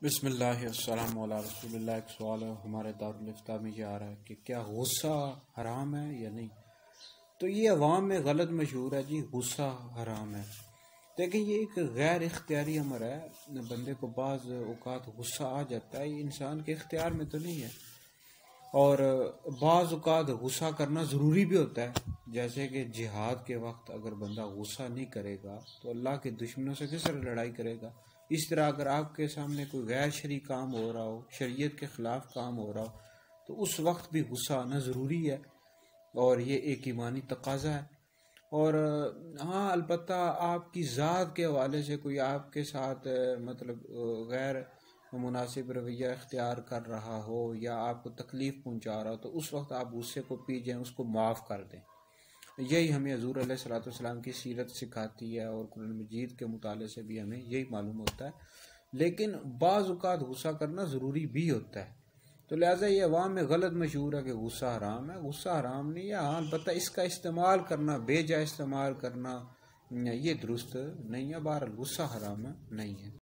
بسم اللہ السلام علیہ رسول اللہ۔ ایک سوال ہے ہمارے دارالفتہ میں یہ آ رہا ہے کہ کیا غصہ حرام ہے یا نہیں؟ تو یہ عوام میں غلط مشہور ہے جی، غصہ حرام ہے۔ لیکن یہ ایک غیر اختیاری امر ہے، بندے کو بعض اوقات غصہ آ جاتا ہے، یہ انسان کے اختیار میں تو نہیں ہے۔ اور بعض اوقات غصہ کرنا ضروری بھی ہوتا ہے، جیسے کہ جہاد کے وقت اگر بندہ غصہ نہیں کرے گا تو اللہ کے دشمنوں سے کس طرح لڑائی کرے گا۔ اس طرح اگر آپ کے سامنے کوئی غیر شرعی کام ہو رہا ہو، شریعت کے خلاف کام ہو رہا ہو، تو اس وقت بھی غصہ آنا ضروری ہے، اور یہ ایک ایمانی تقاضا ہے۔ اور ہاں، البتہ آپ کی ذات کے حوالے سے کوئی آپ کے ساتھ غیر مناسب رویہ اختیار کر رہا ہو یا آپ کو تکلیف پہنچا رہا ہو، تو اس وقت آپ غصے کو پی جائیں، اس کو معاف کر دیں۔ یہی ہمیں حضور علیہ الصلوۃ والسلام کی سیرت سکھاتی ہے، اور قرآن مجید کے مطالعے سے بھی ہمیں یہی معلوم ہوتا ہے۔ لیکن بعض اوقات غصہ کرنا ضروری بھی ہوتا ہے، تو لہٰذا یہ عوام میں غلط مشہور ہے کہ غصہ حرام ہے۔ غصہ حرام نہیں ہے، ہاں البتہ اس کا استعمال کرنا، بے جا استعمال کرنا، یہ درست نہیں ہے۔ بہرحال غصہ حرام نہیں ہے۔